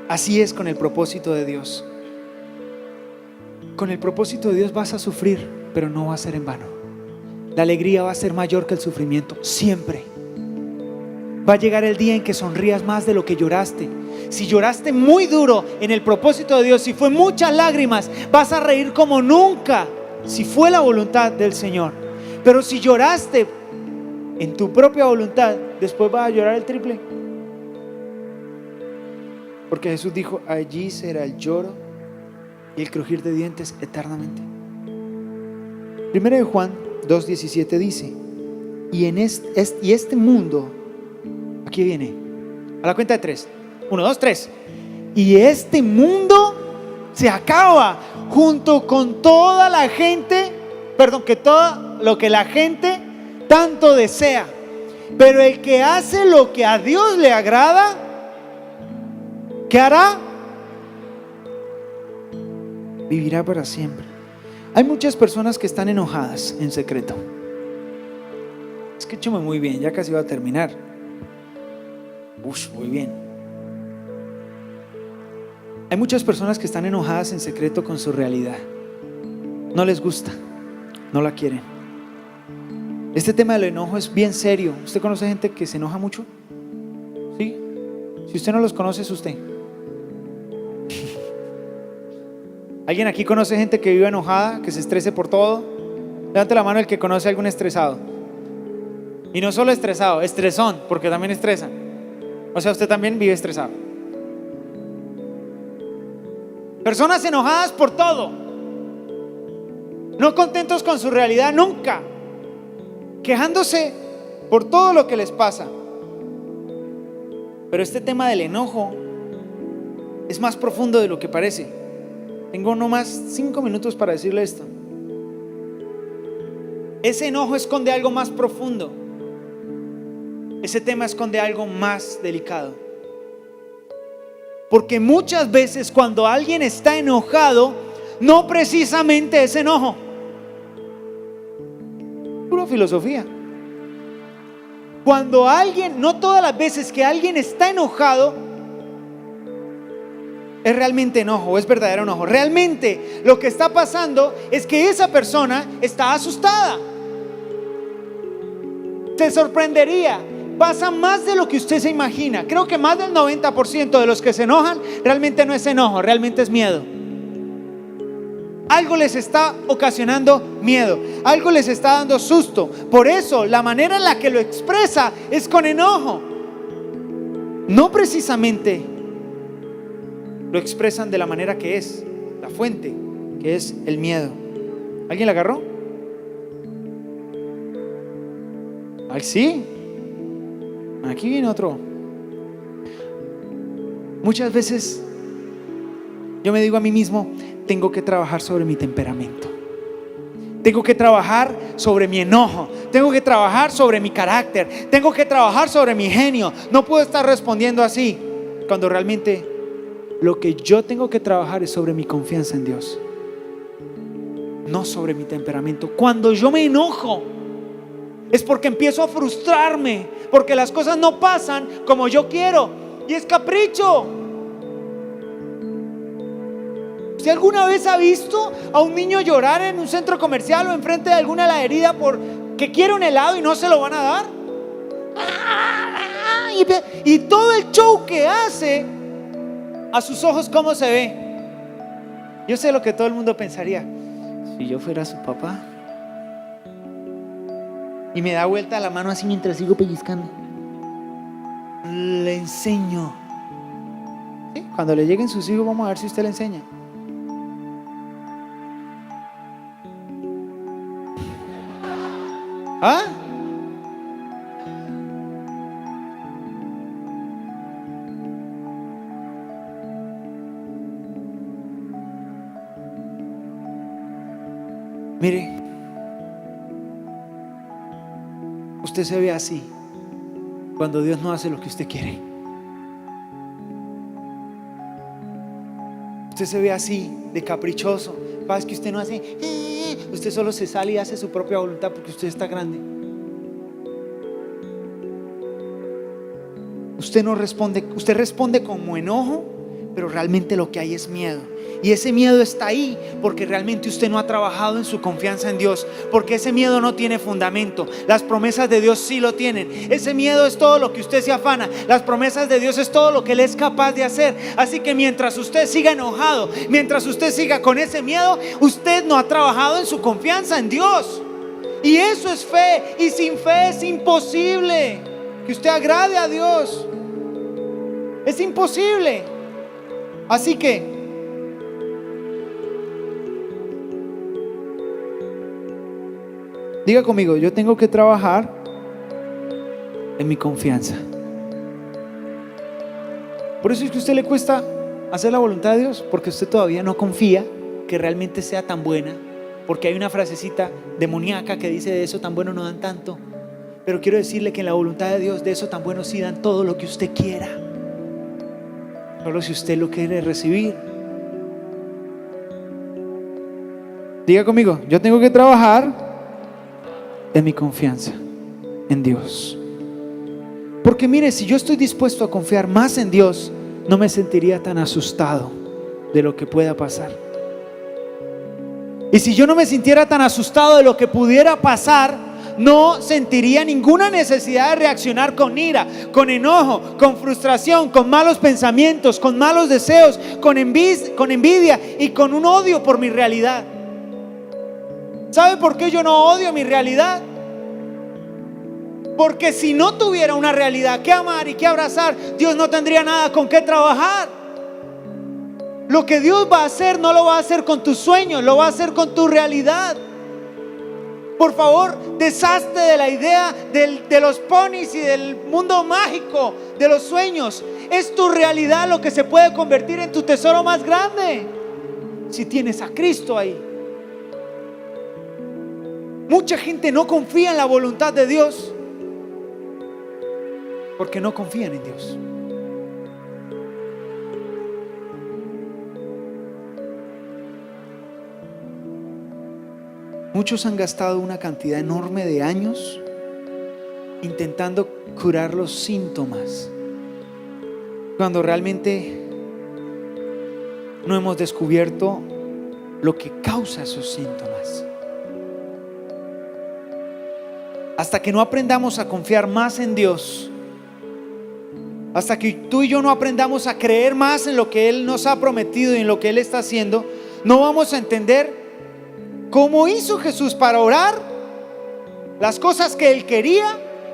así es con el propósito de Dios. Con el propósito de Dios vas a sufrir, pero no va a ser en vano. La alegría va a ser mayor que el sufrimiento, siempre. Va a llegar el día en que sonrías más de lo que lloraste. Si lloraste muy duro en el propósito de Dios, si fue muchas lágrimas, vas a reír como nunca, si fue la voluntad del Señor. Pero si lloraste en tu propia voluntad, después vas a llorar el triple. Porque Jesús dijo, allí será el lloro y el crujir de dientes eternamente. 1 Juan 2:17 dice, y este mundo, aquí viene, a la cuenta de 3, 1, 2, 3, y este mundo se acaba junto con toda la gente, que todo lo que la gente tanto desea, pero el que hace lo que a Dios le agrada, ¿qué hará? Vivirá para siempre. Hay muchas personas que están enojadas en secreto. Escúchame muy bien, ya casi va a terminar. Muy bien. Hay muchas personas que están enojadas en secreto con su realidad. No les gusta, no la quieren. Este tema del enojo es bien serio. ¿Usted conoce gente que se enoja mucho? ¿Sí? Si usted no los conoce, es usted. ¿Alguien aquí conoce gente que vive enojada, que se estrese por todo? Levante la mano el que conoce a algún estresado. Y no solo estresado, estresón, porque también estresa. O sea, usted también vive estresado. Personas enojadas por todo, no contentos con su realidad nunca, quejándose por todo lo que les pasa. Pero este tema del enojo es más profundo de lo que parece. Tengo nomás 5 minutos para decirle esto. Ese enojo esconde algo más profundo. Ese tema esconde algo más delicado. Porque muchas veces cuando alguien está enojado, no precisamente es enojo. Pura filosofía. Cuando alguien, no todas las veces que alguien está enojado, es realmente enojo, es verdadero enojo. Realmente lo que está pasando es que esa persona está asustada. Se sorprendería. Pasa más de lo que usted se imagina. Creo que más del 90% de los que se enojan realmente no es enojo, realmente es miedo. Algo les está ocasionando miedo, algo les está dando susto. Por eso la manera en la que lo expresa es con enojo. No precisamente lo expresan de la manera que es, la fuente, que es el miedo. ¿Alguien la agarró? ¿Ay, sí? Aquí viene otro. Muchas veces yo me digo a mí mismo, tengo que trabajar sobre mi temperamento. Tengo que trabajar sobre mi enojo. Tengo que trabajar sobre mi carácter. Tengo que trabajar sobre mi genio. No puedo estar respondiendo así, cuando realmente lo que yo tengo que trabajar es sobre mi confianza en Dios, no sobre mi temperamento. Cuando yo me enojo es porque empiezo a frustrarme, porque las cosas no pasan como yo quiero y es capricho. ¿Usted alguna vez ha visto a un niño llorar en un centro comercial o enfrente de alguna heladería porque quiere un helado y no se lo van a dar? Y todo el show que hace, a sus ojos, ¿cómo se ve? Yo sé lo que todo el mundo pensaría: si yo fuera su papá. Y me da vuelta la mano así mientras sigo pellizcando. Le enseño. ¿Sí? Cuando le lleguen sus hijos, vamos a ver si usted le enseña. ¿Ah? Mire, usted se ve así cuando Dios no hace lo que usted quiere. Usted se ve así de caprichoso. Pasa que usted no hace, usted solo se sale y hace su propia voluntad porque usted está grande. Usted no responde, usted responde como enojo, pero realmente lo que hay es miedo. Y ese miedo está ahí porque realmente usted no ha trabajado en su confianza en Dios, porque ese miedo no tiene fundamento. Las promesas de Dios sí lo tienen. Ese miedo es todo lo que usted se afana. Las promesas de Dios es todo lo que Él es capaz de hacer. Así que mientras usted siga enojado, mientras usted siga con ese miedo, usted no ha trabajado en su confianza en Dios. Y eso es fe, y sin fe es imposible que usted agrade a Dios. Es imposible. Así que diga conmigo: yo tengo que trabajar en mi confianza. Por eso es que a usted le cuesta hacer la voluntad de Dios, porque usted todavía no confía que realmente sea tan buena, porque hay una frasecita demoníaca que dice: de eso tan bueno no dan tanto. Pero quiero decirle que en la voluntad de Dios, de eso tan bueno sí dan todo lo que usted quiera, solo si usted lo quiere recibir. Diga conmigo: yo tengo que trabajar en mi confianza en Dios. Porque mire, si yo estoy dispuesto a confiar más en Dios, no me sentiría tan asustado de lo que pueda pasar. Y si yo no me sintiera tan asustado de lo que pudiera pasar, no sentiría ninguna necesidad de reaccionar con ira, con enojo, con frustración, con malos pensamientos, con malos deseos, con envidia y con un odio por mi realidad. ¿Sabe por qué yo no odio mi realidad? Porque si no tuviera una realidad que amar y que abrazar, Dios no tendría nada con qué trabajar. Lo que Dios va a hacer no lo va a hacer con tus sueños, lo va a hacer con tu realidad. Por favor, deshazte de la idea de los ponis y del mundo mágico de los sueños. Es tu realidad lo que se puede convertir en tu tesoro más grande, si tienes a Cristo ahí. Mucha gente no confía en la voluntad de Dios porque no confían en Dios. Muchos han gastado una cantidad enorme de años intentando curar los síntomas, cuando realmente no hemos descubierto lo que causa esos síntomas. Hasta que no aprendamos a confiar más en Dios, hasta que tú y yo no aprendamos a creer más en lo que Él nos ha prometido y en lo que Él está haciendo, no vamos a entender cómo hizo Jesús para orar las cosas que Él quería,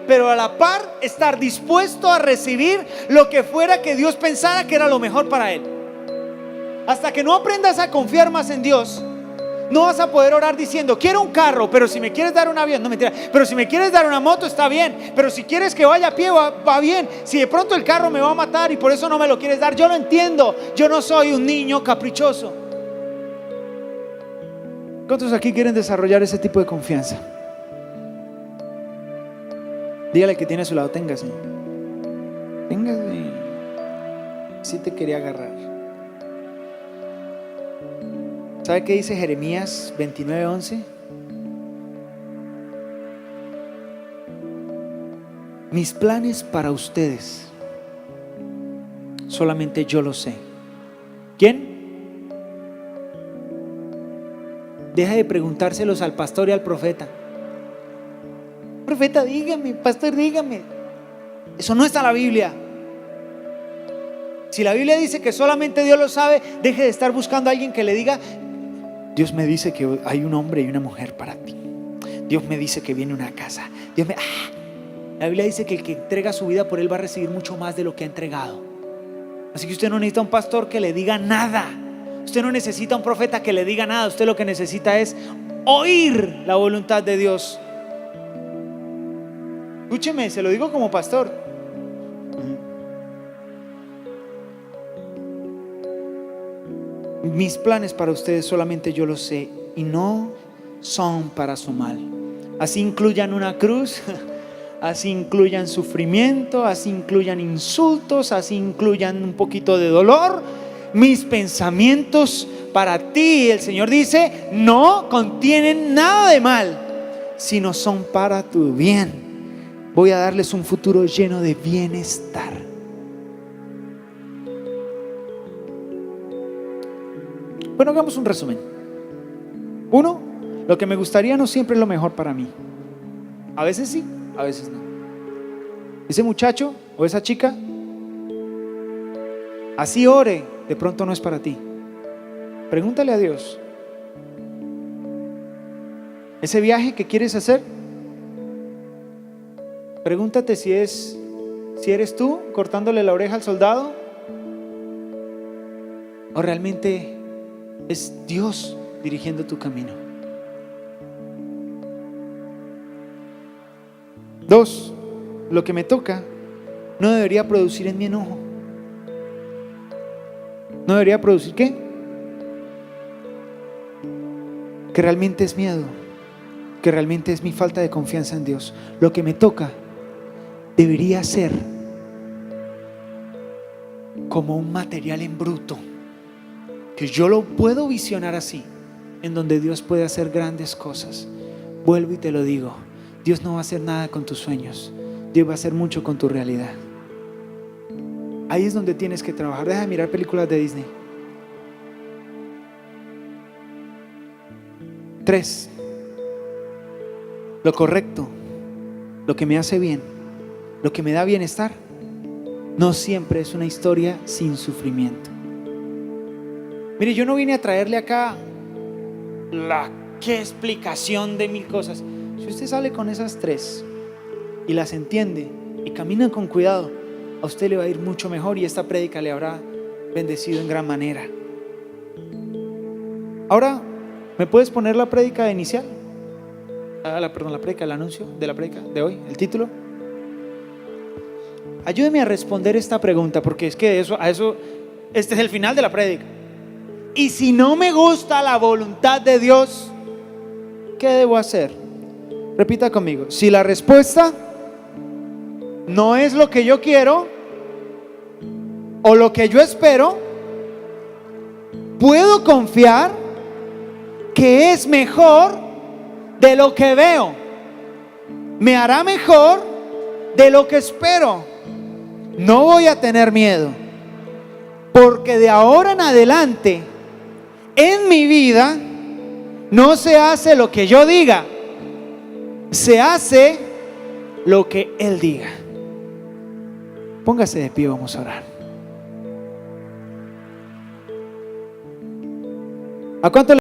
pero a la par estar dispuesto a recibir lo que fuera que Dios pensara que era lo mejor para Él. Hasta que no aprendas a confiar más en Dios, no vas a poder orar diciendo: quiero un carro, pero si me quieres dar un avión, no, mentira, pero si me quieres dar una moto está bien, pero si quieres que vaya a pie va bien, si de pronto el carro me va a matar y por eso no me lo quieres dar, yo lo entiendo, yo no soy un niño caprichoso. ¿Cuántos aquí quieren desarrollar ese tipo de confianza? Dígale que tiene a su lado: téngase, téngase, sí te quería agarrar. ¿Sabe qué dice Jeremías 29:11? Mis planes para ustedes, solamente yo lo sé. ¿Quién? Deja de preguntárselos al pastor y al profeta. Profeta, dígame, pastor, dígame. Eso no está en la Biblia. Si la Biblia dice que solamente Dios lo sabe, deje de estar buscando a alguien que le diga: Dios me dice que hay un hombre y una mujer para ti. Dios me dice que viene una casa. La Biblia dice que el que entrega su vida por Él va a recibir mucho más de lo que ha entregado. Así que usted no necesita un pastor que le diga nada. Usted no necesita un profeta que le diga nada. Usted lo que necesita es oír la voluntad de Dios. Escúcheme, se lo digo como pastor. Mis planes para ustedes solamente yo los sé, y no son para su mal. Así incluyan una cruz, así incluyan sufrimiento, así incluyan insultos, así incluyan un poquito de dolor. Mis pensamientos para ti, el Señor dice, no contienen nada de mal, sino son para tu bien. Voy a darles un futuro lleno de bienestar. Bueno, hagamos un resumen. Uno, lo que me gustaría no siempre es lo mejor para mí. A veces sí, a veces no. Ese muchacho o esa chica, así ore, de pronto no es para ti. Pregúntale a Dios. Ese viaje que quieres hacer, pregúntate si eres tú cortándole la oreja al soldado, o realmente es Dios dirigiendo tu camino. Dos, lo que me toca no debería producir en mi enojo. ¿No debería producir qué? Que realmente es miedo, que realmente es mi falta de confianza en Dios. Lo que me toca debería ser como un material en bruto, que yo lo puedo visionar así, en donde Dios puede hacer grandes cosas. Vuelvo y te lo digo, Dios no va a hacer nada con tus sueños, Dios va a hacer mucho con tu realidad. Ahí es donde tienes que trabajar. Deja de mirar películas de Disney. 3, lo correcto, lo que me hace bien, lo que me da bienestar, no siempre es una historia sin sufrimiento. Mire, yo no vine a traerle acá qué explicación de 1000 cosas. Si usted sale con esas 3 y las entiende y camina con cuidado, a usted le va a ir mucho mejor y esta prédica le habrá bendecido en gran manera. Ahora, ¿me puedes poner la prédica inicial? La prédica, el anuncio de la prédica de hoy, el título. Ayúdeme a responder esta pregunta, porque es que este es el final de la prédica. Y si no me gusta la voluntad de Dios, ¿qué debo hacer? Repita conmigo. Si la respuesta no es lo que yo quiero o lo que yo espero, puedo confiar que es mejor de lo que veo, me hará mejor de lo que espero. No voy a tener miedo, porque de ahora en adelante en mi vida no se hace lo que yo diga, se hace lo que Él diga. Póngase de pie, vamos a orar. ¿A cuánto